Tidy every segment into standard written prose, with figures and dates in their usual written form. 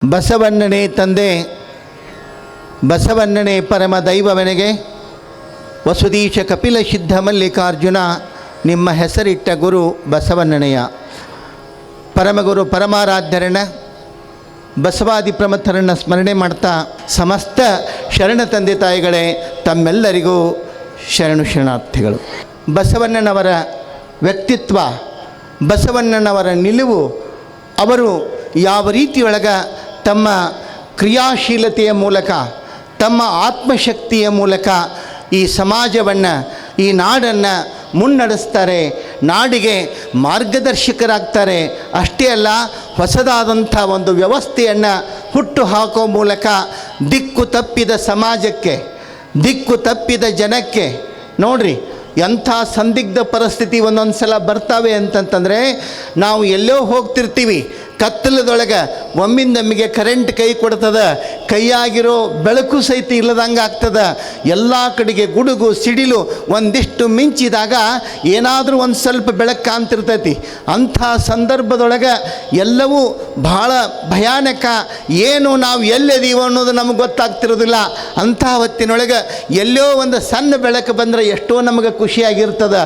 ಬಸವಣ್ಣನೇ ತಂದೆ, ಬಸವಣ್ಣನೇ ಪರಮ ದೈವವನಿಗೆ ವಸುದೀಶ ಕಪಿಲ ಸಿದ್ಧ ಮಲ್ಲಿಕಾರ್ಜುನ ನಿಮ್ಮ ಹೆಸರಿಟ್ಟ ಗುರು ಬಸವಣ್ಣನೆಯ ಪರಮಗುರು ಪರಮಾರಾಧ್ಯರಣ ಬಸವಾದಿ ಪ್ರಮಥರನ್ನು ಸ್ಮರಣೆ ಮಾಡ್ತಾ ಸಮಸ್ತ ಶರಣ ತಂದೆ ತಾಯಿಗಳೇ ತಮ್ಮೆಲ್ಲರಿಗೂ ಶರಣಾರ್ಥಿಗಳು. ಬಸವಣ್ಣನವರ ವ್ಯಕ್ತಿತ್ವ, ಬಸವಣ್ಣನವರ ನಿಲುವು, ಅವರು ಯಾವ ರೀತಿಯೊಳಗೆ ತಮ್ಮ ಕ್ರಿಯಾಶೀಲತೆಯ ಮೂಲಕ, ತಮ್ಮ ಆತ್ಮಶಕ್ತಿಯ ಮೂಲಕ ಈ ಸಮಾಜವನ್ನು, ಈ ನಾಡನ್ನು ಮುನ್ನಡೆಸ್ತಾರೆ, ನಾಡಿಗೆ ಮಾರ್ಗದರ್ಶಕರಾಗ್ತಾರೆ. ಅಷ್ಟೇ ಅಲ್ಲ, ಹೊಸದಾದಂಥ ಒಂದು ವ್ಯವಸ್ಥೆಯನ್ನು ಹುಟ್ಟು ಹಾಕೋ ಮೂಲಕ ದಿಕ್ಕು ತಪ್ಪಿದ ಸಮಾಜಕ್ಕೆ, ದಿಕ್ಕು ತಪ್ಪಿದ ಜನಕ್ಕೆ, ನೋಡ್ರಿ ಎಂಥ ಸಂದಿಗ್ಧ ಪರಿಸ್ಥಿತಿ ಒಂದೊಂದು ಸಲ ಬರ್ತಾವೆ ಅಂತಂತಂದರೆ, ನಾವು ಎಲ್ಲೋ ಹೋಗ್ತಿರ್ತೀವಿ, ಕತ್ತಲದೊಳಗೆ ಒಮ್ಮಿಂದೊಮ್ಮಿಗೆ ಕರೆಂಟ್ ಕೈ ಕೊಡ್ತದೆ, ಕೈಯಾಗಿರೋ ಬೆಳಕು ಸಹಿತ ಇಲ್ಲದಂಗೆ ಆಗ್ತದೆ. ಎಲ್ಲ ಕಡೆಗೆ ಗುಡುಗು ಸಿಡಿಲು ಒಂದಿಷ್ಟು ಮಿಂಚಿದಾಗ ಏನಾದರೂ ಒಂದು ಸ್ವಲ್ಪ ಬೆಳಕು ಕಾಣ್ತಿರ್ತೈತಿ. ಅಂಥ ಸಂದರ್ಭದೊಳಗೆ ಎಲ್ಲವೂ ಭಾಳ ಭಯಾನಕ, ಏನು ನಾವು ಎಲ್ಲಿದ್ದೀವೋ ಅನ್ನೋದು ನಮಗೆ ಗೊತ್ತಾಗ್ತಿರೋದಿಲ್ಲ. ಅಂಥ ಹೊತ್ತಿನೊಳಗೆ ಎಲ್ಲೋ ಒಂದು ಸಣ್ಣ ಬೆಳಕು ಬಂದರೆ ಎಷ್ಟೋ ನಮಗೆ ಖುಷಿಯಾಗಿರ್ತದೆ.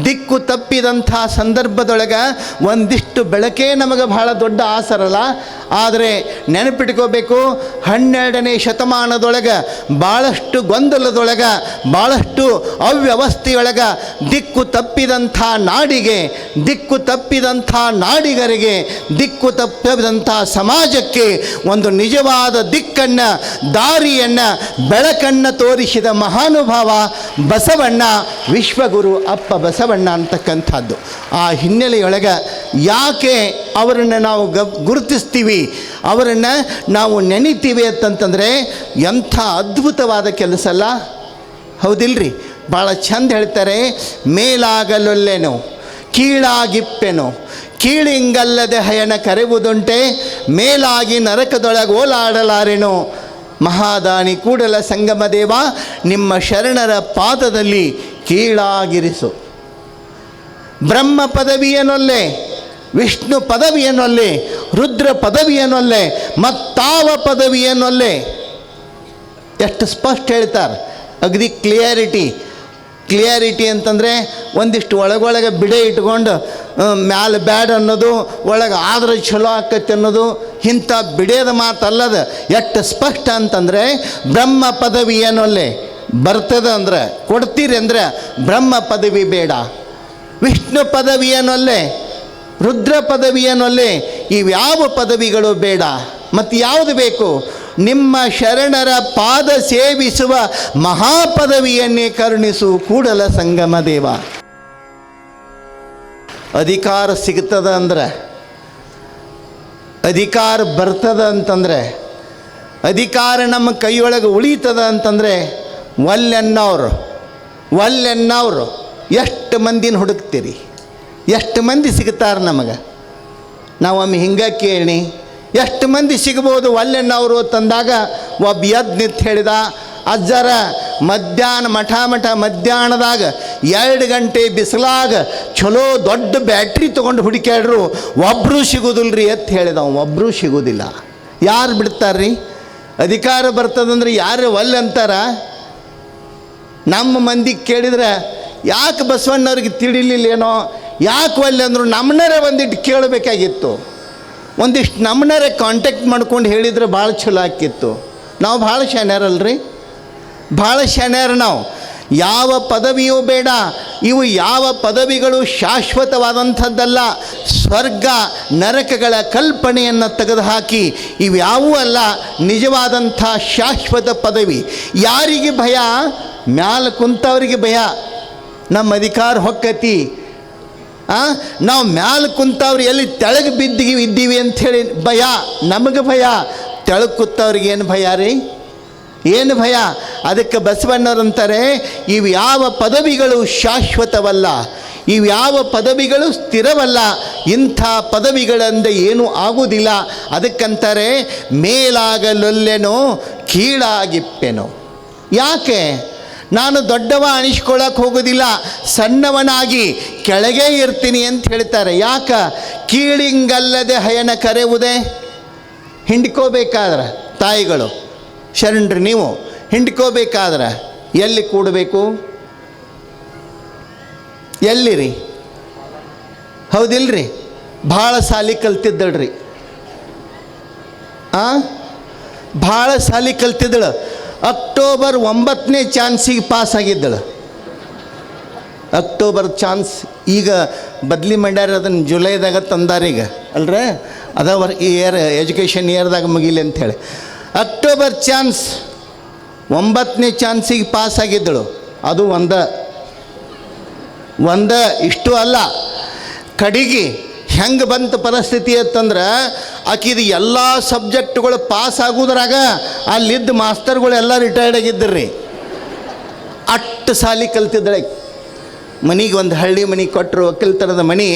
ದಿಕ್ಕು ತಪ್ಪಿದಂಥ ಸಂದರ್ಭದೊಳಗೆ ಒಂದಿಷ್ಟು ಬೆಳಕೇ ನಮಗೆ ಭಾಳ ದೊಡ್ಡ ಆಸರಲ್ಲ. ಆದರೆ ನೆನಪಿಟ್ಕೋಬೇಕು, 12ನೇ ಶತಮಾನದೊಳಗೆ ಭಾಳಷ್ಟು ಗೊಂದಲದೊಳಗೆ, ಭಾಳಷ್ಟು ಅವ್ಯವಸ್ಥೆಯೊಳಗೆ ದಿಕ್ಕು ತಪ್ಪಿದಂಥ ನಾಡಿಗೆ, ದಿಕ್ಕು ತಪ್ಪಿದಂಥ ನಾಡಿಗರಿಗೆ, ದಿಕ್ಕು ತಪ್ಪಿದಂಥ ಸಮಾಜಕ್ಕೆ ಒಂದು ನಿಜವಾದ ದಿಕ್ಕನ್ನು, ದಾರಿಯನ್ನು, ಬೆಳಕನ್ನು ತೋರಿಸಿದ ಮಹಾನುಭಾವ ಬಸವಣ್ಣ, ವಿಶ್ವಗುರು ಅಪ್ಪ ಬಸವಣ್ಣ ಅಂತಕ್ಕಂಥದ್ದು. ಆ ಹಿನ್ನೆಲೆಯೊಳಗೆ ಯಾಕೆ ಅವರನ್ನು ನಾವು ಗುರುತಿಸ್ತೀವಿ, ಅವರನ್ನು ನಾವು ನೆನಿತೀವಿ ಅಂತಂತಂದರೆ ಎಂಥ ಅದ್ಭುತವಾದ ಕೆಲಸ ಅಲ್ಲ, ಹೌದಿಲ್ರಿ? ಭಾಳ ಚಂದ ಹೇಳ್ತಾರೆ, ಮೇಲಾಗಲೊಲ್ಲೆನು ಕೀಳಾಗಿಪ್ಪೆನು, ಕೀಳಿಂಗಲ್ಲದೆ ಹಯನ ಕರೆವುದುಂಟೆ, ಮೇಲಾಗಿ ನರಕದೊಳಗೆ ಓಲಾಡಲಾರೆನು. ಮಹಾದಾನಿ ಕೂಡಲ ಸಂಗಮ ದೇವ, ನಿಮ್ಮ ಶರಣರ ಪಾದದಲ್ಲಿ ಕೀಳಾಗಿರಿಸು. ಬ್ರಹ್ಮ ಪದವಿಯನೊಲ್ಲೆ, ವಿಷ್ಣು ಪದವಿಯನೊಲ್ಲೆ, ರುದ್ರ ಪದವಿಯನೊಲ್ಲೆ, ಮತ್ತಾವ ಪದವಿಯನೊಲ್ಲೆ. ಎಷ್ಟು ಸ್ಪಷ್ಟ ಹೇಳ್ತಾರೆ, ಅಗದಿ ಕ್ಲಿಯಾರಿಟಿ ಅಂತಂದರೆ ಒಂದಿಷ್ಟು ಒಳಗೊಳಗೆ ಬಿಡೆ ಇಟ್ಕೊಂಡು ಮ್ಯಾಲೆ ಬ್ಯಾಡ್ ಅನ್ನೋದು, ಒಳಗೆ ಆದ್ರೆ ಚಲೋ ಆಕೈತೆ ಅನ್ನೋದು, ಇಂಥ ಬಿಡೇದ ಮಾತಲ್ಲದ. ಎಷ್ಟು ಸ್ಪಷ್ಟ ಅಂತಂದರೆ, ಬ್ರಹ್ಮ ಪದವಿ ಏನೊಲ್ಲೆ ಬರ್ತದೆ ಅಂದ್ರೆ, ಕೊಡ್ತೀರಿ ಅಂದರೆ ಬ್ರಹ್ಮ ಪದವಿ ಬೇಡ, ವಿಷ್ಣು ಪದವಿ ಏನೊಲ್ಲೆ, ರುದ್ರ ಪದವಿ ಏನೊಲ್ಲೆ, ಇವ್ಯಾವ ಪದವಿಗಳು ಬೇಡ. ಮತ್ತು ಯಾವುದು ಬೇಕು? ನಿಮ್ಮ ಶರಣರ ಪಾದ ಸೇವಿಸುವ ಮಹಾಪದವಿಯನ್ನೇ ಕರುಣಿಸು ಕೂಡಲ ಸಂಗಮ ದೇವ. ಅಧಿಕಾರ ಸಿಗ್ತದ ಅಂದ್ರೆ, ಅಧಿಕಾರ ಬರ್ತದ ಅಂತಂದರೆ, ಅಧಿಕಾರ ನಮ್ಮ ಕೈಯೊಳಗೆ ಉಳಿತದ ಅಂತಂದರೆ ಒಲ್ಲೆನ್ನವ್ರು ಎಷ್ಟು ಮಂದಿನ ಹುಡುಕ್ತೀರಿ? ಎಷ್ಟು ಮಂದಿ ಸಿಗ್ತಾರೆ ನಮಗೆ? ನಾವೊಮ್ಮೆ ಹಿಂಗೆ ಕೇಳಿ, ಎಷ್ಟು ಮಂದಿ ಸಿಗ್ಬೋದು ಒಲ್ಲೆನ್ನವರು ತಂದಾಗ ಒಬ್ಬ ಎದ್ದು ನಿಂತು ಹೇಳಿದ, ಅಜ್ಜರ ಮಧ್ಯಾಹ್ನ ಮಧ್ಯಾಹ್ನದಾಗ 2 ಗಂಟೆ ಬಿಸಿಲಾಗ ಚಲೋ ದೊಡ್ಡ ಬ್ಯಾಟ್ರಿ ತೊಗೊಂಡು ಹುಡುಕ್ಯಾಡ್ರು, ಒಬ್ಬರೂ ಸಿಗೋದಿಲ್ರಿ ಅಂತ ಹೇಳಿದ. ಒಬ್ಬರೂ ಸಿಗೋದಿಲ್ಲ. ಯಾರು ಬಿಡ್ತಾರ್ರಿ? ಅಧಿಕಾರ ಬರ್ತದಂದ್ರೆ ಯಾರು ಒಲ್ಲೆ ಅಂತಾರ? ನಮ್ಮ ಮಂದಿಗೆ ಕೇಳಿದ್ರೆ ಯಾಕೆ ಬಸವಣ್ಣವ್ರಿಗೆ ತಿಳಿಲಿಲ್ಲೇನೋ, ಯಾಕೆ ಒಲ್ಲೆ ಅಂದರು? ನಮ್ಮನರೇ ಒಂದಿಟ್ಟು ಕೇಳಬೇಕಾಗಿತ್ತು, ಒಂದಿಷ್ಟು ನಮ್ಮನರೇ ಕಾಂಟ್ಯಾಕ್ಟ್ ಮಾಡ್ಕೊಂಡು ಹೇಳಿದರೆ ಭಾಳ ಚಲೋ ಆಕಿತ್ತು. ನಾವು ಭಾಳ ಶಾಣ್ಯಾರಲ್ರಿ, ಭಾಳ ಶಾಣ್ಯಾರ ನಾವು. ಯಾವ ಪದವಿಯೂ ಬೇಡ, ಇವು ಯಾವ ಪದವಿಗಳು ಶಾಶ್ವತವಾದಂಥದ್ದಲ್ಲ. ಸ್ವರ್ಗ ನರಕಗಳ ಕಲ್ಪನೆಯನ್ನು ತೆಗೆದುಹಾಕಿ ಇವ್ಯಾವೂ ಅಲ್ಲ ನಿಜವಾದಂಥ ಶಾಶ್ವತ ಪದವಿ. ಯಾರಿಗೆ ಭಯ? ಮ್ಯಾಲ ಕುಂತವ್ರಿಗೆ ಭಯ, ನಮ್ಮ ಅಧಿಕಾರ ಹೊಕ್ಕತಿ. ನಾವು ಮ್ಯಾಲ ಕುಂತವ್ರು ಎಲ್ಲಿ ತೆಳಗೆ ಇದ್ದೀವಿ ಅಂಥೇಳಿ ಭಯ, ನಮಗೆ ಭಯ. ತೆಳಗೆ ಕೂತವ್ರಿಗೆ ಏನು ಭಯ ರೀ? ಏನು ಭಯ? ಅದಕ್ಕೆ ಬಸವಣ್ಣವ್ರು ಅಂತಾರೆ, ಇವು ಯಾವ ಪದವಿಗಳು ಶಾಶ್ವತವಲ್ಲ, ಇವು ಯಾವ ಪದವಿಗಳು ಸ್ಥಿರವಲ್ಲ, ಇಂಥ ಪದವಿಗಳಿಂದ ಏನೂ ಆಗುವುದಿಲ್ಲ. ಅದಕ್ಕಂತಾರೆ, ಮೇಲಾಗಲೊಲ್ಲೆನೋ ಕೀಳಾಗಿಪ್ಪೆನೋ. ಯಾಕೆ? ನಾನು ದೊಡ್ಡವ ಅನಿಸ್ಕೊಳ್ಳೋಕೆ ಹೋಗೋದಿಲ್ಲ, ಸಣ್ಣವನಾಗಿ ಕೆಳಗೆ ಇರ್ತೀನಿ ಅಂತ ಹೇಳ್ತಾರೆ. ಯಾಕೆ? ಕೀಳಿಂಗಲ್ಲದೆ ಹಯನ ಕರೆವುದೇ. ಹಿಂಡ್ಕೋಬೇಕಾದ್ರೆ ತಾಯಿಗಳು ಶರಣರು ನೀವು ಹಿಂಡ್ಕೋಬೇಕಾದ್ರೆ ಎಲ್ಲಿ ಕೂಡಬೇಕು? ಎಲ್ಲಿರಿ? ಹೌದಿಲ್ರಿ? ಭಾಳ ಸಾಲಿ ಕಲ್ತಿದ್ದಳ್ರಿ. ಭಾಳ ಸಾಲಿ ಕಲ್ತಿದ್ದಳು. ಅಕ್ಟೋಬರ್ 9ನೇ ಚಾನ್ಸಿಗೆ ಪಾಸ್ ಆಗಿದ್ದಳು. ಅಕ್ಟೋಬರ್ ಚಾನ್ಸ್ ಈಗ ಬದಲಿ ಮಾಡ್ಯಾರ, ಅದನ್ನು ಜುಲೈದಾಗ ತಂದಾರೀಗ ಅಲ್ರೇ, ಅದವರ್ ಇಯರ್ ಎಜುಕೇಷನ್ ಇಯರ್ದಾಗ ಮುಗಿಲಿ ಅಂಥೇಳಿ. ಅಕ್ಟೋಬರ್ ಚಾನ್ಸ್ 9ನೇ ಚಾನ್ಸಿಗೆ ಪಾಸ್ ಆಗಿದ್ದಳು. ಅದು ಒಂದ ಇಷ್ಟು ಅಲ್ಲ, ಕಡೆಗೆ ಹೆಂಗೆ ಬಂತ ಪರಿಸ್ಥಿತಿ ಅಂತಂದ್ರೆ ಆಕಿದು ಎಲ್ಲ ಸಬ್ಜೆಕ್ಟ್ಗಳು ಪಾಸ್ ಆಗೋದ್ರಾಗ ಅಲ್ಲಿದ್ದ ಮಾಸ್ತರ್ಗಳೆಲ್ಲ ರಿಟೈರ್ಡ್ ಆಗಿದ್ದರ್ರಿ. ಅಷ್ಟು ಸಾಲಿ ಕಲ್ತಿದ್ದಳೆ. ಮನೆಗೆ ಒಂದು ಹಳ್ಳಿ ಮನೆ ಕೊಟ್ಟರು, ಒಕ್ಕಲ್ತನದ ಮನೆ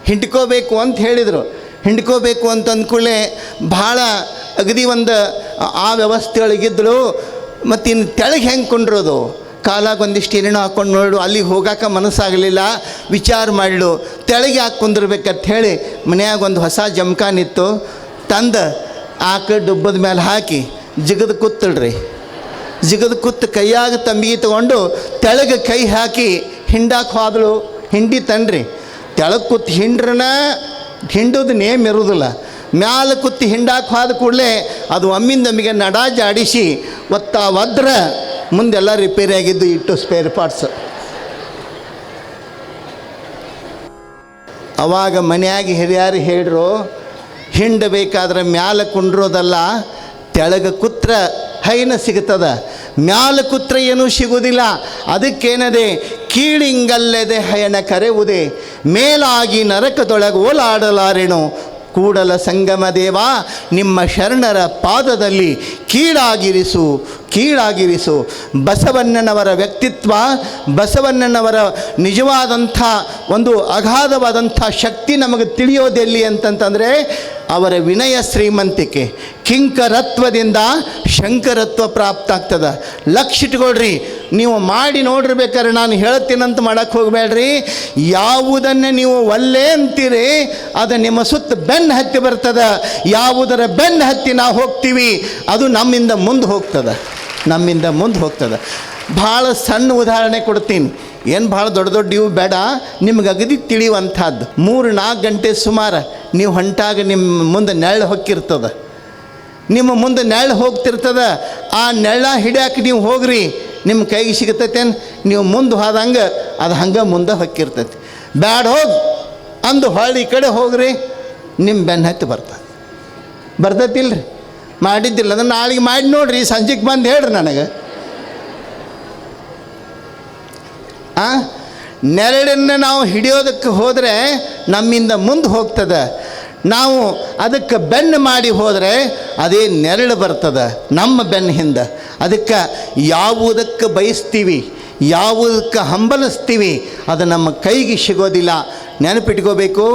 ಹಿಂಡ್ಕೋಬೇಕು ಅಂತ ಹೇಳಿದರು. ಹಿಂಡ್ಕೋಬೇಕು ಅಂತ ಅಂದ್ಕೂಡಲೇ ಭಾಳ ಅಗದಿ ಒಂದು ಆ ವ್ಯವಸ್ಥೆ ಒಳಗಿದ್ದಳು. ಮತ್ತು ಇನ್ನು ತೆಳಗೆ ಹೆಂಗೆ ಕೊಂಡ್ರೋದು, ಕಾಲಾಗ ಒಂದಿಷ್ಟು ಏನೇನೋ ಹಾಕ್ಕೊಂಡು ನೋಡು, ಅಲ್ಲಿಗೆ ಹೋಗಾಕ ಮನಸ್ಸಾಗಲಿಲ್ಲ. ವಿಚಾರ ಮಾಡಲು ತೆಳಗೆ ಹಾಕಿ ಕುಂದಿರ್ಬೇಕಂತ ಹೇಳಿ ಮನ್ಯಾಗ ಒಂದು ಹೊಸ ಜಮಖಾನಿತ್ತು, ತಂದು ಆಕ ಡುಬ್ಬದ ಮೇಲೆ ಹಾಕಿ ಜಿಗದು ಕೂತಳ್ರಿ. ಜಿಗದು ಕೂತು ಕೈಯಾಗ ತಂಬಿಗೆ ತೊಗೊಂಡು ತೆಳಗೆ ಕೈ ಹಾಕಿ ಹಿಂಡಾಕ ಹೋದಳು. ಹಿಂಡಿ ತನ್ರಿ ತೆಳಗೆ ಕೂತು ಹಿಂಡ್ರನ ಹಿಂಡೋದು ನೇಮ್ ಇರೋದಿಲ್ಲ. ಮ್ಯಾಲ ಕೂತು ಹಿಂಡಾಕ ಹೋದ ಕೂಡಲೇ ಅದು ಒಮ್ಮಿಂದೊಮ್ಮಿಗೆ ನಡ ಜಾಡಿಸಿ ಒದ್ರ ಮುಂದೆಲ್ಲ ರಿಪೇರಿ ಆಗಿದ್ದು ಇಟ್ಟು ಸ್ಪೇರ್ ಪಾರ್ಟ್ಸ್. ಅವಾಗ ಮನೆಯಾಗಿ ಹಿರಿಯರು ಹೇಳ್ರು, ಹಿಂಡಬೇಕಾದ್ರೆ ಮ್ಯಾಲ ಕುಂಡ್ರೋದಲ್ಲ, ತೆಳಗೆ ಕೂತ್ರ ಹೈನ ಸಿಗ್ತದ, ಮ್ಯಾಲ ಕೂತ್ರ ಏನೂ ಸಿಗುವುದಿಲ್ಲ. ಅದಕ್ಕೇನದೆ ಕೀಳಿಂಗಲ್ಲದೆ ಹಯನ ಕರೆವುದೇ, ಮೇಲಾಗಿ ನರಕದೊಳಗೆ ಓಲಾಡಲಾರೆಣು. ಕೂಡಲ ಸಂಗಮ ದೇವ ನಿಮ್ಮ ಶರಣರ ಪಾದದಲ್ಲಿ ಕೀಳಾಗಿರಿಸು. ಬಸವಣ್ಣನವರ ವ್ಯಕ್ತಿತ್ವ, ಬಸವಣ್ಣನವರ ನಿಜವಾದಂಥ ಒಂದು ಅಗಾಧವಾದಂಥ ಶಕ್ತಿ ನಮಗೆ ತಿಳಿಯೋದೆಲ್ಲಿ ಅಂತಂತಂದರೆ ಅವರ ವಿನಯ ಶ್ರೀಮಂತಿಕೆ, ಕಿಂಕರತ್ವದಿಂದ ಶಂಕರತ್ವ ಪ್ರಾಪ್ತ ಆಗ್ತದೆ. ಲಕ್ಷ ಇಟ್ಕೊಳ್ರಿ, ನೀವು ಮಾಡಿ ನೋಡಿರ್ಬೇಕಾದ್ರೆ ನಾನು ಹೇಳ್ತೀನಂತ ಮಾಡೋಕ್ಕೆ ಹೋಗಬೇಡ್ರಿ. ಯಾವುದನ್ನು ನೀವು ಒಲ್ಲೆ ಅಂತೀರಿ ಅದು ನಿಮ್ಮ ಸುತ್ತ ಬೆನ್ನು ಹತ್ತಿ ಬರ್ತದೆ. ಯಾವುದರ ಬೆನ್ನು ಹತ್ತಿ ನಾವು ಹೋಗ್ತೀವಿ ಅದು ನಮ್ಮಿಂದ ಮುಂದೆ ಹೋಗ್ತದೆ. ಭಾಳ ಸಣ್ಣ ಉದಾಹರಣೆ ಕೊಡ್ತೀನಿ, ಏನು ಭಾಳ ದೊಡ್ಡ ಇವು ಬೇಡ, ನಿಮ್ಗೆ ಅಗದಿ ತಿಳಿಯುವಂಥದ್ದು. 3-4 ಗಂಟೆ ಸುಮಾರು ನೀವು ಹೊಂಟಾಗ ನಿಮ್ಮ ಮುಂದೆ ನೆರಳು ಹೊಕ್ಕಿರ್ತದೆ. ನಿಮ್ಮ ಮುಂದೆ ನೆರಳು ಹೋಗ್ತಿರ್ತದೆ. ಆ ನೆರಳ ಹಿಡಿಯಾಕೆ ನೀವು ಹೋಗ್ರಿ, ನಿಮ್ಮ ಕೈಗೆ ಸಿಗ್ತೈತೇನು? ನೀವು ಮುಂದೆ ಹೋದಂಗೆ ಅದು ಹಂಗೆ ಮುಂದೆ ಹೊಕ್ಕಿರ್ತೈತಿ. ಬ್ಯಾಡ ಹೋಗಿ ಅಂದು ಹೊಳ್ಳಿ ಈ ಕಡೆ ಹೋಗ್ರಿ, ನಿಮ್ಮ ಬೆನ್ನು ಹತ್ತಿ ಬರ್ತೈತಿಲ್ರಿ? ಮಾಡಿದ್ದಿಲ್ಲ ಅದನ್ನು ನಾಳೆಗೆ ಮಾಡಿ ನೋಡ್ರಿ, ಸಂಜೆಗೆ ಬಂದು ಹೇಳ್ರಿ ನನಗೆ. ನೆರಳನ್ನು ನಾವು ಹಿಡಿಯೋದಕ್ಕೆ ಹೋದರೆ ನಮ್ಮಿಂದ ಮುಂದೆ ಹೋಗ್ತದೆ. ನಾವು ಅದಕ್ಕೆ ಬೆನ್ನು ಮಾಡಿ ಹೋದರೆ ಅದೇ ನೆರಳು ಬರ್ತದೆ ನಮ್ಮ ಬೆನ್ನ ಹಿಂದೆ. ಅದಕ್ಕೆ ಯಾವುದಕ್ಕೆ ಬಯಸ್ತೀವಿ, ಯಾವುದಕ್ಕೆ ಹಂಬಲಿಸ್ತೀವಿ ಅದು ನಮ್ಮ ಕೈಗೆ ಸಿಗೋದಿಲ್ಲ. ನೆನಪಿಟ್ಕೋಬೇಕು,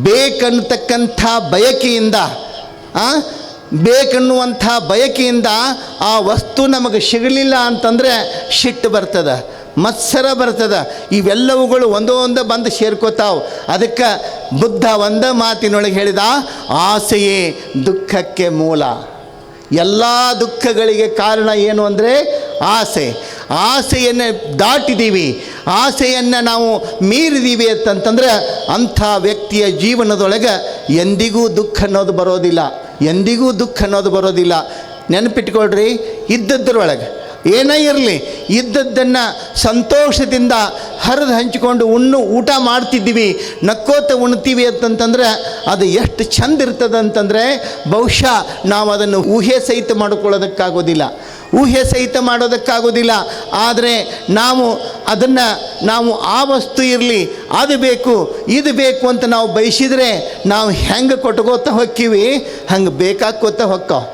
ಬೇಕನ್ನತಕ್ಕಂಥ ಬಯಕೆಯಿಂದ ಆ ವಸ್ತು ನಮಗೆ ಸಿಗಲಿಲ್ಲ ಅಂತಂದರೆ ಸಿಟ್ಟು ಬರ್ತದೆ, ಮತ್ಸರ ಬರ್ತದೆ. ಇವೆಲ್ಲವುಗಳು ಒಂದೊಂದು ಬಂದು ಸೇರ್ಕೋತಾವೆ. ಅದಕ್ಕೆ ಬುದ್ಧ ಒಂದೇ ಮಾತಿನೊಳಗೆ ಹೇಳಿದ, ಆಸೆಯೇ ದುಃಖಕ್ಕೆ ಮೂಲ. ಎಲ್ಲ ದುಃಖಗಳಿಗೆ ಕಾರಣ ಏನು ಅಂದರೆ ಆಸೆಯನ್ನು ದಾಟಿದ್ದೀವಿ, ಆಸೆಯನ್ನು ನಾವು ಮೀರಿದ್ದೀವಿ ಅಂತಂತಂದ್ರೆ ಅಂಥ ವ್ಯಕ್ತಿಯ ಜೀವನದೊಳಗೆ ಎಂದಿಗೂ ದುಃಖ ಅನ್ನೋದು ಬರೋದಿಲ್ಲ. ನೆನಪಿಟ್ಕೊಳ್ರಿ, ಇದ್ದದ್ರೊಳಗೆ ಏನೇ ಇರಲಿ, ಇದ್ದದ್ದನ್ನು ಸಂತೋಷದಿಂದ ಹರಿದು ಹಂಚಿಕೊಂಡು ಊಟ ಮಾಡ್ತಿದ್ದೀವಿ, ನಕ್ಕೋತ ಉಣ್ತೀವಿ ಅಂತಂತಂದ್ರೆ ಅದು ಎಷ್ಟು ಚಂದ ಇರ್ತದೆ ಅಂತಂದರೆ ಬಹುಶಃ ನಾವು ಅದನ್ನು ಊಹೆ ಸಹಿತ ಮಾಡೋದಕ್ಕಾಗೋದಿಲ್ಲ. ಆದರೆ ನಾವು ಆ ವಸ್ತು ಇರಲಿ, ಅದು ಬೇಕು ಇದು ಬೇಕು ಅಂತ ನಾವು ಬಯಸಿದರೆ ನಾವು ಹೆಂಗೆ ಕೊಟ್ಕೋತ ಹೊಕ್ಕೀವಿ, ಹಂಗೆ ಬೇಕಾಕೋತ ಹೊಕ್ಕಾವ.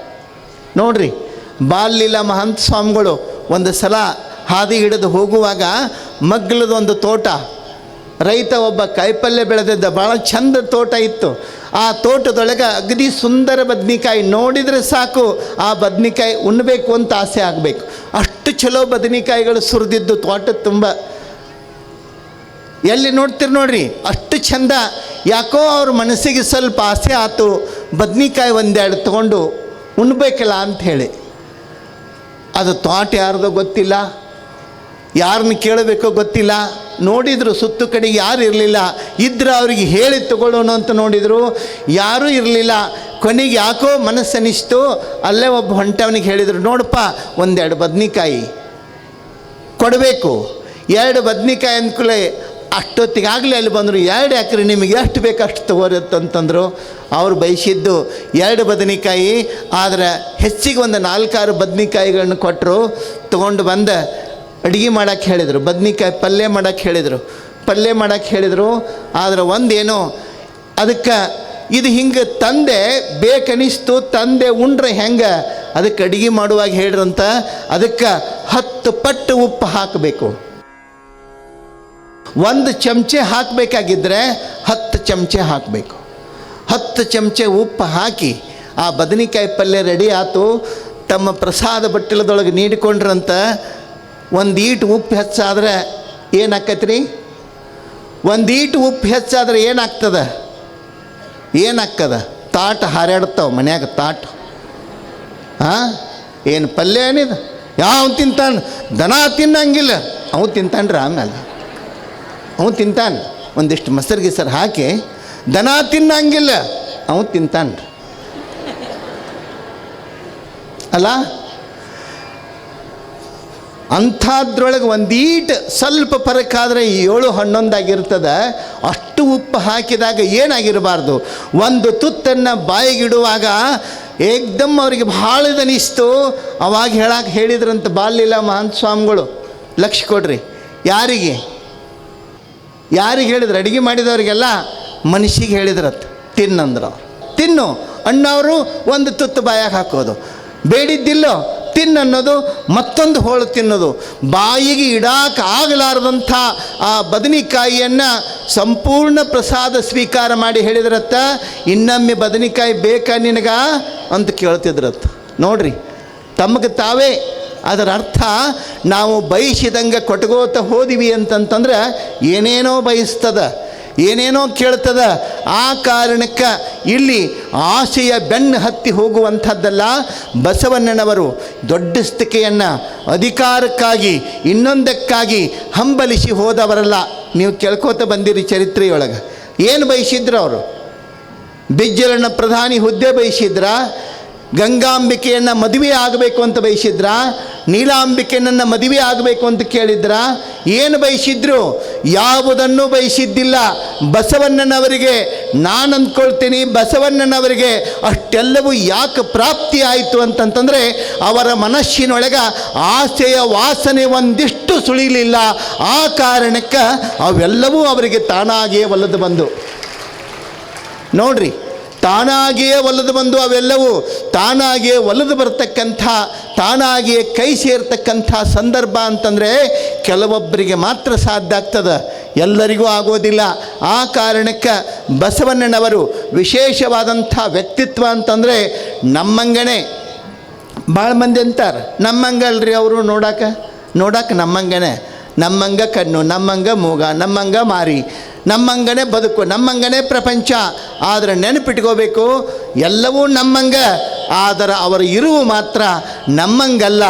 ನೋಡ್ರಿ, ಬಾಲ್ಲೀಲ ಮಹಂತ ಸ್ವಾಮಿಗಳು ಒಂದು ಸಲ ಹಾದಿ ಹಿಡಿದು ಹೋಗುವಾಗ ಮಗ್ಲದೊಂದು ತೋಟ, ರೈತ ಒಬ್ಬ ಕಾಯಿಪಲ್ಯ ಬೆಳೆದಿದ್ದ, ಭಾಳ ಚಂದ ತೋಟ ಇತ್ತು. ಆ ತೋಟದೊಳಗೆ ಅಗದಿ ಸುಂದರ ಬದ್ನಿಕಾಯಿ, ನೋಡಿದರೆ ಸಾಕು ಆ ಬದ್ನಿಕಾಯಿ ಉಣ್ಣಬೇಕು ಅಂತ ಆಸೆ ಆಗಬೇಕು. ಅಷ್ಟು ಚಲೋ ಬದನೆಕಾಯಿಗಳು ಸುರಿದಿದ್ದು ತೋಟದ ತುಂಬ. ಎಲ್ಲಿ ನೋಡ್ತೀರಿ ನೋಡ್ರಿ, ಅಷ್ಟು ಚಂದ. ಯಾಕೋ ಅವ್ರ ಮನಸ್ಸಿಗೆ ಸ್ವಲ್ಪ ಆಸೆ ಆಯ್ತು, ಬದ್ನಿಕಾಯಿ ಒಂದೆರಡು ತೊಗೊಂಡು ಉಣ್ಬೇಕಲ್ಲ ಅಂಥೇಳಿ. ಅದು ತೋಟ ಯಾರ್ದೋ ಗೊತ್ತಿಲ್ಲ, ಯಾರನ್ನ ಕೇಳಬೇಕೋ ಗೊತ್ತಿಲ್ಲ. ನೋಡಿದರು ಸುತ್ತು ಕಡೆಗೆ ಯಾರು ಇರಲಿಲ್ಲ. ಇದ್ರೆ ಅವ್ರಿಗೆ ಹೇಳಿ ತಗೊಳ್ಳೋಣ ಅಂತ ನೋಡಿದರು, ಯಾರೂ ಇರಲಿಲ್ಲ. ಕೊನೆಗೆ ಯಾಕೋ ಮನಸ್ಸನಿಸ್ತು. ಅಲ್ಲೇ ಒಬ್ಬ ಹೊಂಟವನಿಗೆ ಹೇಳಿದರು, ನೋಡಪ್ಪ ಒಂದೆರಡು ಬದ್ನಿಕಾಯಿ ಕೊಡಬೇಕು. 2 ಬದ್ನಿಕಾಯಿ ಅಂದ್ಕೂಲೆ ಅಷ್ಟೊತ್ತಿಗಾಗಲೇ ಅಲ್ಲಿ ಬಂದರು. 2 ಯಾಕ್ರಿ, ನಿಮಗೆ ಎಷ್ಟು ಬೇಕು ಅಷ್ಟು ತಗೋರಿ ಅಂತಂತಂದರು. ಅವ್ರು ಬಯಸಿದ್ದು 2 ಬದನೆಕಾಯಿ, ಆದರೆ ಹೆಚ್ಚಿಗೆ ಒಂದು 4-6 ಬದ್ನಿಕಾಯಿಗಳನ್ನ ಕೊಟ್ಟರು. ತೊಗೊಂಡು ಬಂದು ಅಡುಗೆ ಮಾಡೋಕ್ಕೆ ಹೇಳಿದರು. ಬದ್ನಿಕಾಯಿ ಪಲ್ಯ ಮಾಡೋಕ್ಕೆ ಹೇಳಿದರು. ಆದರೆ ಒಂದೇನೋ ಅದಕ್ಕೆ ಇದು ಹಿಂಗೆ ತಂದೆ ಬೇಕನಿಸ್ತು, ತಂದೆ ಉಂಡ್ರೆ ಹೆಂಗೆ, ಅದಕ್ಕೆ ಅಡುಗೆ ಮಾಡುವಾಗ ಹೇಳ್ರಂತ ಅದಕ್ಕೆ 10 ಪಟ್ಟು ಉಪ್ಪು ಹಾಕಬೇಕು. 1 ಚಮಚೆ ಹಾಕಬೇಕಾಗಿದ್ದರೆ 10 ಚಮಚೆ ಹಾಕಬೇಕು. 10 ಚಮಚೆ ಉಪ್ಪು ಹಾಕಿ ಆ ಬದನೆಕಾಯಿ ಪಲ್ಯ ರೆಡಿ ಆಯಿತು. ತಮ್ಮ ಪ್ರಸಾದ ಬಟ್ಟಲದೊಳಗೆ ನೀಡಿಕೊಂಡ್ರಂತ. ಒಂದೀಟು ಉಪ್ಪು ಹೆಚ್ಚಾದ್ರೆ ಏನಾಕೈತ್ರಿ? ಒಂದೀಟು ಉಪ್ಪು ಹೆಚ್ಚಾದ್ರೆ ಏನಾಗ್ತದ? ತಾಟ ಹಾರಾಡ್ತಾವೆ ಮನ್ಯಾಗ ತಾಟ. ಏನು ಪಲ್ಯ ಏನಿದೆ? ಯಾವ ತಿಂತಾನೆ? ದನ ತಿನ್ನಂಗಿಲ್ಲ, ಅವು ತಿಂತಾನ್ರಿ. ಆಮೇಲೆ ಅವು ತಿಂತಾನೆ. ಒಂದಿಷ್ಟು ಮೊಸರಿಗೆ ಹಾಕಿ, ದನ ತಿನ್ನಂಗಿಲ್ಲ, ಅವು ತಿಂತಾನೆ ಅಲ್ಲ. ಅಂಥದ್ರೊಳಗೆ ಒಂದೀಟು ಸ್ವಲ್ಪ ಫರಕಾದರೆ 7-11 ಆಗಿರ್ತದೆ. ಅಷ್ಟು ಉಪ್ಪು ಹಾಕಿದಾಗ ಏನಾಗಿರಬಾರ್ದು, ಒಂದು ತುತ್ತನ್ನು ಬಾಯಿಗಿಡುವಾಗ ಏಕ್ದಮ್ ಅವರಿಗೆ ಭಾಳ ಅನಿಸ್ತು. ಅವಾಗ ಹೇಳಿದ್ರಂತ ಬಾಲ್ಯಲ ಮಹಾಂತ ಸ್ವಾಮಿಗಳು, ಲಕ್ಷ್ಯ ಕೊಡ್ರಿ. ಯಾರಿಗೆ ಹೇಳಿದ್ರು? ಅಡುಗೆ ಮಾಡಿದವ್ರಿಗೆಲ್ಲ ಮನುಷ್ಯಗೆ ಹೇಳಿದ್ರತ್ತ, ತಿನ್ನಂದ್ರು. ತಿನ್ನು ಅಣ್ಣವರು ಒಂದು ತುತ್ತು ಬಾಯಾಗ ಹಾಕೋದು, ಬೇಡಿದ್ದಿಲ್ಲೋ ತಿನ್ನನ್ನೋದು, ಮತ್ತೊಂದು ಹೋಳು ತಿನ್ನೋದು. ಬಾಯಿಗೆ ಇಡಾಕಾಗಲಾರದಂಥ ಆ ಬದನೆಕಾಯಿಯನ್ನು ಸಂಪೂರ್ಣ ಪ್ರಸಾದ ಸ್ವೀಕಾರ ಮಾಡಿ ಹೇಳಿದ್ರತ್ತ, ಇನ್ನೊಮ್ಮೆ ಬದನೆಕಾಯಿ ಬೇಕಾ ನಿನಗ ಅಂತ ಕೇಳ್ತಿದ್ರತ್ತ. ನೋಡ್ರಿ, ತಮಗೆ ತಾವೇ ಅದರ ಅರ್ಥ ನಾವು ಬಯಸಿದಂಗೆ ಕೊಟ್ಕೋತ ಹೋದಿವಿ ಅಂತಂತಂದ್ರೆ ಏನೇನೋ ಬಯಸ್ತದ, ಏನೇನೋ ಕೇಳ್ತದ. ಆ ಕಾರಣಕ್ಕೆ ಇಲ್ಲಿ ಆಸೆಯ ಬೆನ್ನು ಹತ್ತಿ ಹೋಗುವಂಥದ್ದಲ್ಲ. ಬಸವಣ್ಣನವರು ದೊಡ್ಡ ಸ್ಥಿಕೆಯನ್ನು ಅಧಿಕಾರಕ್ಕಾಗಿ ಇನ್ನೊಂದಕ್ಕಾಗಿ ಹಂಬಲಿಸಿ ಹೋದವರಲ್ಲ. ನೀವು ಕೇಳ್ಕೋತ ಬಂದಿರಿ ಚರಿತ್ರೆಯೊಳಗೆ. ಏನು ಬಯಸಿದ್ರು ಅವರು? ಬಿಜ್ಜಲನ ಪ್ರಧಾನಿ ಹುದ್ದೆ ಬಯಸಿದ್ರ? ಗಂಗಾಂಬಿಕೆಯನ್ನು ಮದುವೆ ಆಗಬೇಕು ಅಂತ ಬಯಸಿದ್ರ? ನೀಲಾಂಬಿಕೆಯನ್ನು ಮದುವೆ ಆಗಬೇಕು ಅಂತ ಕೇಳಿದ್ರ? ಏನು ಬಯಸಿದ್ರು? ಯಾವುದನ್ನು ಬಯಸಿದ್ದಿಲ್ಲ. ಬಸವಣ್ಣನವರಿಗೆ ನಾನು ಅಂದ್ಕೊಳ್ತೀನಿ, ಬಸವಣ್ಣನವರಿಗೆ ಅಷ್ಟೆಲ್ಲವೂ ಯಾಕೆ ಪ್ರಾಪ್ತಿ ಆಯಿತು ಅಂತಂತಂದರೆ ಅವರ ಮನಸ್ಸಿನೊಳಗೆ ಆಸೆಯ ವಾಸನೆ ಒಂದಿಷ್ಟು ಸುಳಿಲಿಲ್ಲ. ಆ ಕಾರಣಕ್ಕೆ ಅವೆಲ್ಲವೂ ಅವರಿಗೆ ತಾನಾಗಿಯೇ ಒಲಿದು ಬಂದು. ನೋಡ್ರಿ, ತಾನಾಗಿಯೇ ಒಲಿದು ಬಂದು ಅವೆಲ್ಲವೂ ತಾನಾಗಿಯೇ ಒಲಿದು ಬರ್ತಕ್ಕಂಥ, ತಾನಾಗಿಯೇ ಕೈ ಸೇರ್ತಕ್ಕಂಥ ಸಂದರ್ಭ ಅಂತಂದರೆ ಕೆಲವೊಬ್ಬರಿಗೆ ಮಾತ್ರ ಸಾಧ್ಯ ಆಗ್ತದೆ, ಎಲ್ಲರಿಗೂ ಆಗೋದಿಲ್ಲ. ಆ ಕಾರಣಕ್ಕೆ ಬಸವಣ್ಣನವರು ವಿಶೇಷವಾದಂಥ ವ್ಯಕ್ತಿತ್ವ ಅಂತಂದರೆ ನಮ್ಮಂಗನೇ. ಭಾಳ ಮಂದಿ ಅಂತಾರೆ ನಮ್ಮಂಗಲ್ರಿ ಅವರು, ನೋಡಕ್ಕೆ ನಮ್ಮಂಗನೇ, ನಮ್ಮಂಗ ಕಣ್ಣು, ನಮ್ಮಂಗ ಮೂಗ, ನಮ್ಮಂಗ ಮಾರಿ, ನಮ್ಮಂಗನೇ ಬದುಕು, ನಮ್ಮಂಗನೇ ಪ್ರಪಂಚ. ಆದರೆ ನೆನಪಿಟ್ಕೋಬೇಕು, ಎಲ್ಲವೂ ನಮ್ಮಂಗ, ಆದರೆ ಅವರ ಇರುವು ಮಾತ್ರ ನಮ್ಮಂಗಲ್ಲ.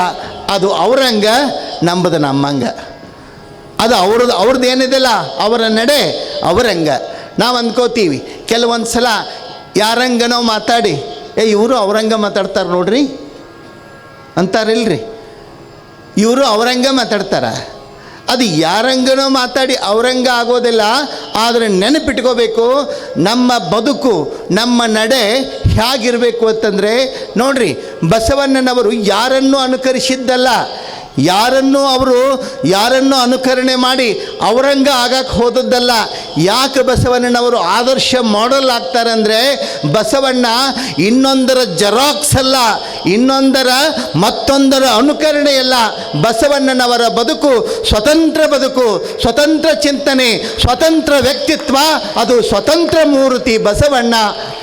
ಅದು ಅವರಂಗ, ನಂಬುದು ನಮ್ಮಂಗ. ಅದು ಅವ್ರದ್ದು ಏನಿದೆಲ್ಲ ಅವರ ನಡೆ ಅವರಂಗ. ನಾವು ಅಂದ್ಕೋತೀವಿ ಕೆಲವೊಂದು ಸಲ ಯಾರಂಗನೋ ಮಾತಾಡಿ, ಇವರು ಅವರಂಗ ಮಾತಾಡ್ತಾರೆ ನೋಡ್ರಿ ಅಂತಾರಿಲ್ರಿ, ಇವರು ಅವರಂಗ ಮಾತಾಡ್ತಾರೆ. ಅದು ಯಾರಂಗನೋ ಮಾತಾಡಿ ಅವರಂಗ ಆಗೋದಿಲ್ಲ. ಆದರೆ ನೆನಪಿಟ್ಕೋಬೇಕು, ನಮ್ಮ ಬದುಕು, ನಮ್ಮ ನಡೆ ಹೇಗಿರಬೇಕು ಅಂತಂದರೆ, ನೋಡ್ರಿ, ಬಸವಣ್ಣನವರು ಯಾರನ್ನೂ ಅನುಕರಿಸಿದ್ದಲ್ಲ, ಯಾರನ್ನು ಅನುಕರಣೆ ಮಾಡಿ ಅವರಂಗ ಆಗಕ್ಕೆ ಹೋದದ್ದಲ್ಲ. ಯಾಕೆ ಬಸವಣ್ಣನವರು ಆದರ್ಶ ಮಾಡೆಲ್ ಆಗ್ತಾರೆ ಅಂದರೆ, ಬಸವಣ್ಣ ಇನ್ನೊಂದರ ಜೆರಾಕ್ಸ್ ಅಲ್ಲ, ಮತ್ತೊಂದರ ಅನುಕರಣೆಯಲ್ಲ. ಬಸವಣ್ಣನವರ ಬದುಕು ಸ್ವತಂತ್ರ ಬದುಕು, ಸ್ವತಂತ್ರ ಚಿಂತನೆ, ಸ್ವತಂತ್ರ ವ್ಯಕ್ತಿತ್ವ, ಅದು ಸ್ವತಂತ್ರ ಮೂರ್ತಿ ಬಸವಣ್ಣ.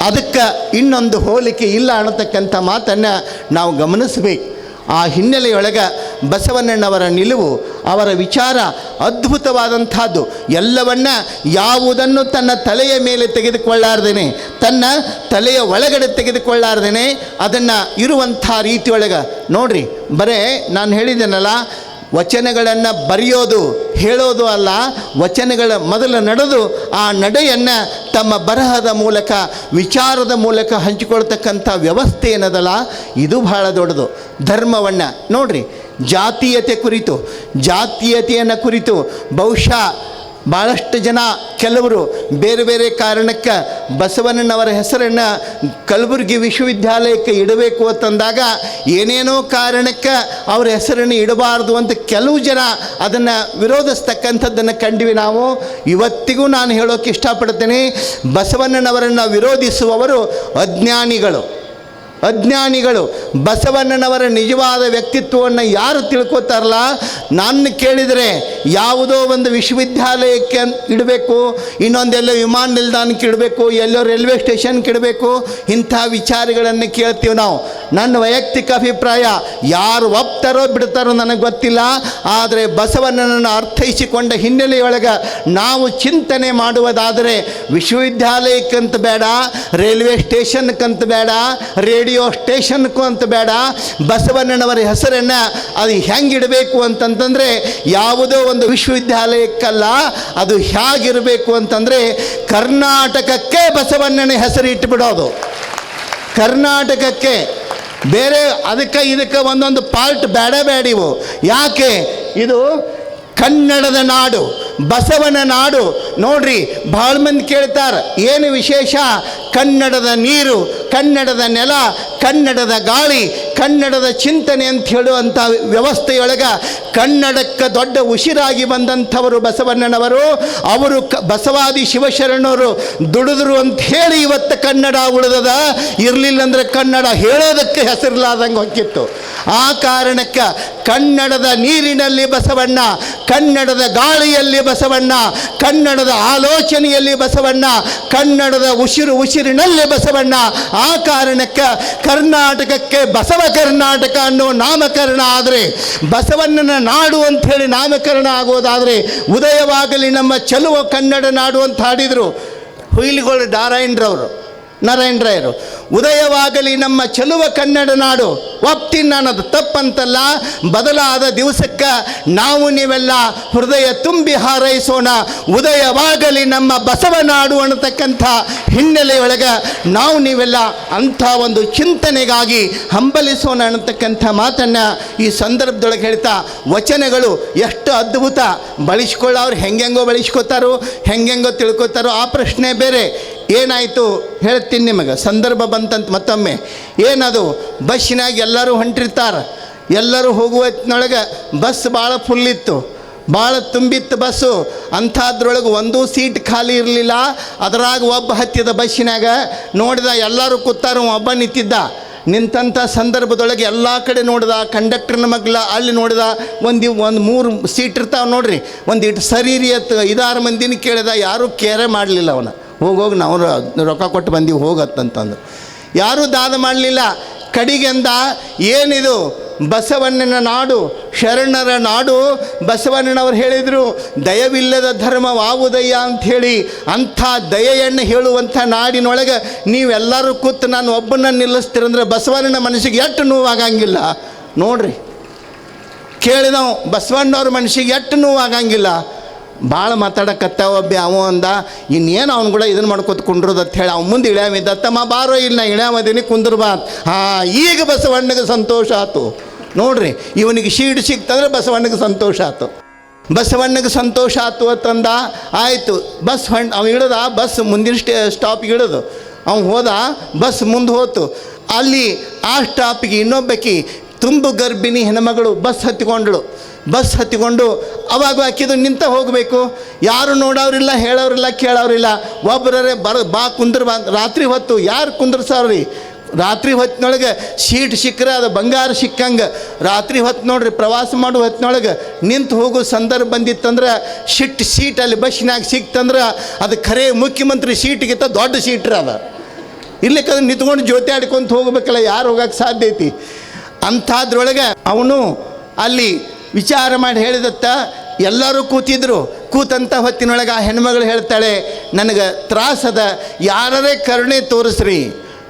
ಅದಕ್ಕೆ ಇನ್ನೊಂದು ಹೋಲಿಕೆ ಇಲ್ಲ ಅನ್ನತಕ್ಕಂಥ ಮಾತನ್ನು ನಾವು ಗಮನಿಸಬೇಕು. ಆ ಹಿನ್ನೆಲೆಯೊಳಗೆ ಬಸವಣ್ಣನವರ ನಿಲುವು, ಅವರ ವಿಚಾರ ಅದ್ಭುತವಾದಂಥದ್ದು. ಎಲ್ಲವನ್ನ ಯಾವುದನ್ನು ತನ್ನ ತಲೆಯ ಮೇಲೆ ತೆಗೆದುಕೊಳ್ಳಾರ್ದೇನೆ, ತನ್ನ ತಲೆಯ ಒಳಗಡೆ ತೆಗೆದುಕೊಳ್ಳಾರ್ದೇನೆ ಅದನ್ನು ಇರುವಂಥ ರೀತಿಯೊಳಗೆ ನೋಡ್ರಿ. ಬರೇ ನಾನು ಹೇಳಿದ್ದೇನಲ್ಲ, ವಚನಗಳನ್ನು ಬರೆಯೋದು ಹೇಳೋದು ಅಲ್ಲ, ವಚನಗಳ ಮೊದಲು ನಡೆದು ಆ ನಡೆಯನ್ನು ತಮ್ಮ ಬರಹದ ಮೂಲಕ ವಿಚಾರದ ಮೂಲಕ ಹಂಚಿಕೊಳ್ತಕ್ಕಂಥ ವ್ಯವಸ್ಥೆ ಏನದಲ್ಲ, ಇದು ಬಹಳ ದೊಡ್ಡದು. ಧರ್ಮವನ್ನು ನೋಡ್ರಿ, ಜಾತೀಯತೆ ಕುರಿತು, ಜಾತೀಯತೆಯನ್ನು ಕುರಿತು ಬಹುಶಃ ಭಾಳಷ್ಟು ಜನ ಕೆಲವರು ಬೇರೆ ಬೇರೆ ಕಾರಣಕ್ಕೆ ಬಸವಣ್ಣನವರ ಹೆಸರನ್ನು ಕಲಬುರಗಿ ವಿಶ್ವವಿದ್ಯಾಲಯಕ್ಕೆ ಇಡಬೇಕು ಅಂತಂದಾಗ ಏನೇನೋ ಕಾರಣಕ್ಕೆ ಅವರ ಹೆಸರನ್ನು ಇಡಬಾರ್ದು ಅಂತ ಕೆಲವು ಜನ ಅದನ್ನು ವಿರೋಧಿಸ್ತಕ್ಕಂಥದ್ದನ್ನು ಕಂಡ್ವಿ ನಾವು. ಇವತ್ತಿಗೂ ನಾನು ಹೇಳೋಕ್ಕೆ ಇಷ್ಟಪಡ್ತೇನೆ, ಬಸವಣ್ಣನವರನ್ನು ವಿರೋಧಿಸುವವರು ಅಜ್ಞಾನಿಗಳು. ಬಸವಣ್ಣನವರ ನಿಜವಾದ ವ್ಯಕ್ತಿತ್ವವನ್ನು ಯಾರು ತಿಳ್ಕೊತಾರಲ್ಲ, ನಾನು ಕೇಳಿದರೆ ಯಾವುದೋ ಒಂದು ವಿಶ್ವವಿದ್ಯಾಲಯಕ್ಕೆ ಇಡಬೇಕು, ಇನ್ನೊಂದೆಲ್ಲೋ ವಿಮಾನ ನಿಲ್ದಾಣಕ್ಕೆ ಇಡಬೇಕು, ಎಲ್ಲೋ ರೈಲ್ವೆ ಸ್ಟೇಷನ್ಗೆ ಇಡಬೇಕು, ಇಂಥ ವಿಚಾರಗಳನ್ನು ಕೇಳ್ತೀವಿ ನಾವು. ನನ್ನ ವೈಯಕ್ತಿಕ ಅಭಿಪ್ರಾಯ, ಯಾರು ಒಪ್ತಾರೋ ಬಿಡ್ತಾರೋ ನನಗೆ ಗೊತ್ತಿಲ್ಲ, ಆದರೆ ಬಸವಣ್ಣನನ್ನು ಅರ್ಥೈಸಿಕೊಂಡ ಹಿನ್ನೆಲೆಯೊಳಗೆ ನಾವು ಚಿಂತನೆ ಮಾಡುವುದಾದರೆ ವಿಶ್ವವಿದ್ಯಾಲಯಕ್ಕಂತ ಬೇಡ, ರೈಲ್ವೆ ಸ್ಟೇಷನ್ಕ್ಕಂತ ಬೇಡ, ರೇಡಿಯೋ ಸ್ಟೇಷನ್ಗೂ ಅಂತ ಬೇಡ, ಬಸವಣ್ಣನವರ ಹೆಸರನ್ನು ಅದು ಹೆಂಗಿಡಬೇಕು ಅಂತಂತಂದರೆ ಯಾವುದೋ ಒಂದು ವಿಶ್ವವಿದ್ಯಾಲಯಕ್ಕಲ್ಲ, ಅದು ಹೇಗಿರಬೇಕು ಅಂತಂದರೆ ಕರ್ನಾಟಕಕ್ಕೆ ಬಸವಣ್ಣನ ಹೆಸರು ಇಟ್ಟುಬಿಡೋದು. ಕರ್ನಾಟಕಕ್ಕೆ, ಬೇರೆ ಅದಕ್ಕೆ ಇದಕ್ಕೆ ಒಂದೊಂದು ಪಾರ್ಟ್ ಬೇಡಿವು. ಯಾಕೆ? ಇದು ಕನ್ನಡದ ನಾಡು, ಬಸವನ ನಾಡು. ನೋಡ್ರಿ, ಭಾಳ ಮಂದಿ ಕೇಳ್ತಾರೆ, ಏನು ವಿಶೇಷ? ಕನ್ನಡದ ನೀರು, ಕನ್ನಡದ ನೆಲ, ಕನ್ನಡದ ಗಾಳಿ, ಕನ್ನಡದ ಚಿಂತನೆ ಅಂತ ಹೇಳುವಂಥ ವ್ಯವಸ್ಥೆಯೊಳಗೆ ಕನ್ನಡಕ್ಕೆ ದೊಡ್ಡ ಉಸಿರಾಗಿ ಬಂದಂಥವರು ಬಸವಣ್ಣನವರು. ಅವರು ಬಸವಾದಿ ಶಿವಶರಣವರು ದುಡಿದ್ರು ಅಂತ ಹೇಳಿ ಇವತ್ತು ಕನ್ನಡ ಉಳಿದದ. ಇರಲಿಲ್ಲ ಅಂದರೆ ಕನ್ನಡ ಹೇಳೋದಕ್ಕೆ ಹೆಸರಿಲ್ಲಾದಂಗೆ ಹೊಕ್ಕಿತ್ತು. ಆ ಕಾರಣಕ್ಕೆ ಕನ್ನಡದ ನೀರಿನಲ್ಲಿ ಬಸವಣ್ಣ, ಕನ್ನಡದ ಗಾಳಿಯಲ್ಲಿ ಬಸವಣ್ಣ, ಕನ್ನಡದ ಆಲೋಚನೆಯಲ್ಲಿ ಬಸವಣ್ಣ, ಕನ್ನಡದ ಉಸಿರಿನಲ್ಲಿ ಬಸವಣ್ಣ. ಆ ಕಾರಣಕ್ಕೆ ಕರ್ನಾಟಕಕ್ಕೆ ಬಸವ ಕರ್ನಾಟಕ ಅನ್ನೋ ನಾಮಕರಣ ಆದರೆ, ಬಸವಣ್ಣನ ನಾಡು ಅಂಥೇಳಿ ನಾಮಕರಣ ಆಗೋದಾದರೆ, ಉದಯವಾಗಲಿ ನಮ್ಮ ಚೆಲುವ ಕನ್ನಡ ನಾಡು ಅಂತ ಹಾಡಿದರು ಹುಯಿಲಿಗಳು ನಾರಾಯಣರಾಯರು. ಉದಯವಾಗಲಿ ನಮ್ಮ ಚೆಲುವ ಕನ್ನಡ ನಾಡು. ಒಪ್ತೀನಿ ನಾನು, ಅದು ತಪ್ಪಂತಲ್ಲ. ಬದಲಾದ ದಿವಸಕ್ಕೆ ನಾವು ನೀವೆಲ್ಲ ಹೃದಯ ತುಂಬಿ ಹಾರೈಸೋಣ. ಉದಯವಾಗಲಿ ನಮ್ಮ ಬಸವನಾಡು ಅನ್ನತಕ್ಕಂಥ ಹಿನ್ನೆಲೆಯೊಳಗೆ ನಾವು ನೀವೆಲ್ಲ ಅಂಥ ಒಂದು ಚಿಂತನೆಗಾಗಿ ಹಂಬಲಿಸೋಣ ಅನ್ನತಕ್ಕಂಥ ಮಾತನ್ನು ಈ ಸಂದರ್ಭದೊಳಗೆ ಹೇಳ್ತಾ, ವಚನಗಳು ಎಷ್ಟು ಅದ್ಭುತ. ಬಳಸ್ಕೊಳ್ಳೋರು ಹೆಂಗೆಂಗೋ ಬಳಸ್ಕೋತಾರೋ, ಹೆಂಗೆಂಗೋ ತಿಳ್ಕೊತಾರೋ ಆ ಪ್ರಶ್ನೆ ಬೇರೆ. ಏನಾಯಿತು ಹೇಳ್ತೀನಿ ನಿಮಗೆ. ಸಂದರ್ಭ ಬಂತಂತ ಮತ್ತೊಮ್ಮೆ. ಏನದು, ಬಸ್ಸಿನಾಗ ಎಲ್ಲರೂ ಹೊಂಟಿರ್ತಾರೆ. ಎಲ್ಲರೂ ಹೋಗುವ ಹೊತ್ತಿನೊಳಗೆ ಬಸ್ ಭಾಳ ಫುಲ್ಲಿತ್ತು, ಭಾಳ ತುಂಬಿತ್ತು ಬಸ್ಸು. ಅಂಥದ್ರೊಳಗೆ ಒಂದೂ ಸೀಟ್ ಖಾಲಿ ಇರಲಿಲ್ಲ. ಅದರಾಗ ಒಬ್ಬ ಹತ್ತಿದ ಬಸ್ಸಿನಾಗ ನೋಡಿದ, ಎಲ್ಲರೂ ಕೂತಾರು, ಒಬ್ಬ ನಿಂತಿದ್ದ. ನಿಂತಂಥ ಸಂದರ್ಭದೊಳಗೆ ಎಲ್ಲ ಕಡೆ ನೋಡಿದ, ಕಂಡಕ್ಟರ್ನ ಮಗ್ಲ ಅಲ್ಲಿ ನೋಡಿದ, ಒಂದು 3 ಸೀಟ್ ಇರ್ತಾವೆ ನೋಡ್ರಿ, ಒಂದಿಟ್ಟು ಸರೀರಿ ಅತ್ತು 5-6 ಮಂದಿನ ಕೇಳಿದ, ಯಾರೂ ಕೇರೆ ಮಾಡಲಿಲ್ಲ. ಅವನ ಹೋಗೋಗಿ ನಾವು ರೊಕ್ಕ ಕೊಟ್ಟು ಬಂದೀವಿ ಹೋಗತ್ತಂತಂದು ಯಾರೂ ದಾದ ಮಾಡಲಿಲ್ಲ. ಕಡಿಗೆಂದ, ಏನಿದು ಬಸವಣ್ಣನ ನಾಡು, ಶರಣರ ನಾಡು. ಬಸವಣ್ಣನವರು ಹೇಳಿದರು, ದಯವಿಲ್ಲದ ಧರ್ಮವಾವುದಯ್ಯ ಅಂಥೇಳಿ. ಅಂಥ ದಯೆಯನ್ನು ಹೇಳುವಂಥ ನಾಡಿನೊಳಗೆ ನೀವೆಲ್ಲರೂ ಕೂತು ನಾನು ಒಬ್ಬನ ನಿಲ್ಲಿಸ್ತೀರಂದ್ರೆ ಬಸವಣ್ಣನ ಮನಸ್ಸಿಗೆ ಎಷ್ಟು ನೋವಾಗಂಗಿಲ್ಲ ನೋಡ್ರಿ. ಕೇಳಿದವು, ಬಸವಣ್ಣವ್ರ ಮನಸ್ಸಿಗೆ ಎಷ್ಟು ನೋವಾಗಂಗಿಲ್ಲ. ಭಾಳ ಮಾತಾಡಕತ್ತಾವ. ಅವ ಅಂದ, ಇನ್ನೇನು ಅವ್ನು ಕೂಡ ಇದನ್ನು ಮಾಡ್ಕೊತ ಕುಂಡ್ರದು ಅಂತ ಹೇಳಿ ಅವ್ನು ಮುಂದೆ ಇಳ್ಯಾವಿದ್ದ. ತಮ್ಮ ಬಾರೋ, ಇಲ್ಲ ಇಳ್ಯಾಮದೀನಿ ಕುಂದ್ರ ಬಾ. ಈಗ ಬಸವಣ್ಣಗೆ ಸಂತೋಷ ಆಯ್ತು ನೋಡ್ರಿ. ಇವನಿಗೆ ಶೀಡ್ ಸಿಕ್ತಂದ್ರೆ ಬಸವಣ್ಣಗೆ ಸಂತೋಷ ಆಯ್ತು. ಬಸವಣ್ಣಗೆ ಸಂತೋಷ ಆಯ್ತು ಅಂತಂದ. ಆಯಿತು, ಬಸ್ ಅವ ಇಳಿದ. ಬಸ್ ಮುಂದಿನ ಸ್ಟಾಪಿಗೆ ಇಳಿದು ಅವ್ನು ಹೋದ. ಬಸ್ ಮುಂದೆ ಹೋತು. ಅಲ್ಲಿ ಆ ಸ್ಟಾಪಿಗೆ ಇನ್ನೊಬ್ಬಕಿ ತುಂಬು ಗರ್ಭಿಣಿ ಹೆಣ್ಮಗಳು ಬಸ್ ಹತ್ತಿಕೊಂಡಳು. ಬಸ್ ಹತ್ತಿಕೊಂಡು ಅವಾಗ ಹಾಕಿದ್ದು ನಿಂತ ಹೋಗಬೇಕು. ಯಾರು ನೋಡೋರಿಲ್ಲ, ಹೇಳೋರಿಲ್ಲ, ಕೇಳೋರಿಲ್ಲ. ಒಬ್ಬರೇ ಬಾ ಕುಂದ್ರ ಬಾ. ರಾತ್ರಿ ಹೊತ್ತು ಯಾರು ಕುಂದ್ರಸವ್ರಿ? ರಾತ್ರಿ ಹೊತ್ತಿನೊಳಗೆ ಸೀಟ್ ಸಿಕ್ಕರೆ ಅದು ಬಂಗಾರ ಸಿಕ್ಕಂಗೆ. ರಾತ್ರಿ ಹೊತ್ತು ನೋಡ್ರಿ, ಪ್ರವಾಸ ಮಾಡುವ ಹೊತ್ತಿನೊಳಗೆ ನಿಂತು ಹೋಗೋ ಸಂದರ್ಭ ಬಂದಿತ್ತಂದ್ರೆ ಸೀಟ್ ಅಲ್ಲಿ ಬಸ್ಸಿನಾಗ ಸಿಕ್ತಂದ್ರೆ ಅದು ಖರೇ ಮುಖ್ಯಮಂತ್ರಿ ಸೀಟ್ಗಿಂತ ದೊಡ್ಡ ಸೀಟ್ರಿ ಅದ. ಇರ್ಲಿಕ್ಕಂದ್ರೆ ನಿಂತ್ಕೊಂಡು ಜೊತೆ ಆಡ್ಕೊಂತ ಹೋಗ್ಬೇಕಲ್ಲ, ಯಾರು ಹೋಗಕ್ಕೆ ಸಾಧ್ಯ ಐತಿ? ಅಂಥದ್ರೊಳಗೆ ಅವನು ಅಲ್ಲಿ ವಿಚಾರ ಮಾಡಿ ಹೇಳಿದತ್ತ ಎಲ್ಲರೂ ಕೂತಿದ್ರು. ಕೂತಂಥ ಹೊತ್ತಿನೊಳಗೆ ಆ ಹೆಣ್ಮಗಳು ಹೇಳ್ತಾಳೆ, ನನಗೆ ತ್ರಾಸದ, ಯಾರೇ ಕರುಣೆ ತೋರಿಸ್ರಿ.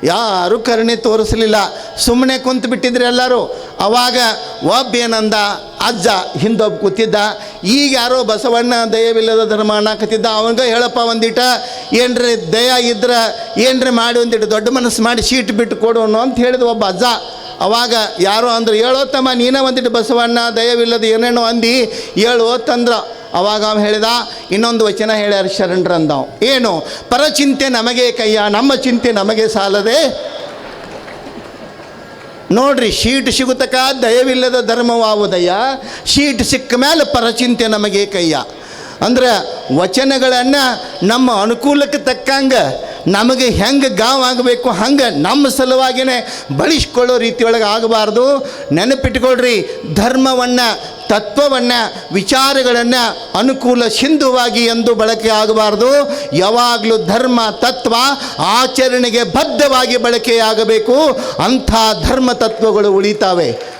ಯಾರೂ ಕರುಣೆ ತೋರಿಸಲಿಲ್ಲ, ಸುಮ್ಮನೆ ಕುಂತು ಬಿಟ್ಟಿದ್ರು ಎಲ್ಲರೂ. ಅವಾಗ ಒಬ್ಬೇನಂದ, ಅಜ್ಜ ಹಿಂದೊಬ್ಬ ಕೂತಿದ್ದ, ಈಗ ಯಾರೋ ಬಸವಣ್ಣ ದಯವಿಲ್ಲದ ಧರ್ಮ ಅನ್ನಕತ್ತಿದ್ದ, ಅವಂಗ ಹೇಳಪ್ಪ ಒಂದಿಟ ಏನ್ರಿ ದಯ ಇದ್ರೆ ಏನ್ರಿ ಮಾಡಿ ಒಂದಿಟ್ಟು ದೊಡ್ಡ ಮನಸ್ಸು ಮಾಡಿ ಸೀಟ್ ಬಿಟ್ಟು ಕೊಡೋನು ಅಂತ ಹೇಳಿದ ಒಬ್ಬ ಅಜ್ಜ. ಅವಾಗ ಯಾರೋ ಅಂದರು, ಹೇಳೋತ್ತಮ್ಮ ನೀನೇ ಒಂದಿಟ್ಟು ಬಸವಣ್ಣ ದಯವಿಲ್ಲದ ಏನೇನೋ ಅಂದು ಹೇಳೋತ್ತಂದ್ರ. ಅವಾಗ ಅವ ಹೇಳಿದ, ಇನ್ನೊಂದು ವಚನ ಹೇಳ್ಯಾರ ಶರಣರು ಅಂದವು, ಏನು? ಪರಚಿಂತೆ ನಮಗೆ ಕಯ್ಯ, ನಮ್ಮ ಚಿಂತೆ ನಮಗೆ ಸಾಲದೆ. ನೋಡ್ರಿ, ಶೀಟ್ ಸಿಗುತ್ತಕ ದಯವಿಲ್ಲದ ಧರ್ಮವಾವುದಯ್ಯ, ಶೀಟ್ ಸಿಕ್ಕ ಮೇಲೆ ಪರಚಿಂತೆ ನಮಗೆ ಕಯ್ಯ. ಅಂದ್ರೆ ವಚನಗಳನ್ನು ನಮ್ಮ ಅನುಕೂಲಕ್ಕೆ ತಕ್ಕಂಗೆ ನಮಗೆ ಹೆಂಗೆ ಆಗಬೇಕು ಹಂಗೆ ನಮ್ಮ ಸಲುವಾಗಿಯೇ ಬಳಸ್ಕೊಳ್ಳೋ ರೀತಿಯೊಳಗೆ ಆಗಬಾರ್ದು. ನೆನಪಿಟ್ಕೊಳ್ರಿ, ಧರ್ಮವನ್ನು, ತತ್ವವನ್ನು, ವಿಚಾರಗಳನ್ನು ಅನುಕೂಲ ಸಿಂಧುವಾಗಿ ಎಂದು ಬಳಕೆ ಆಗಬಾರ್ದು. ಯಾವಾಗಲೂ ಧರ್ಮ ತತ್ವ ಆಚರಣೆಗೆ ಬದ್ಧವಾಗಿ ಬಳಕೆಯಾಗಬೇಕು. ಅಂಥ ಧರ್ಮ ತತ್ವಗಳು ಉಳಿತಾವೆ.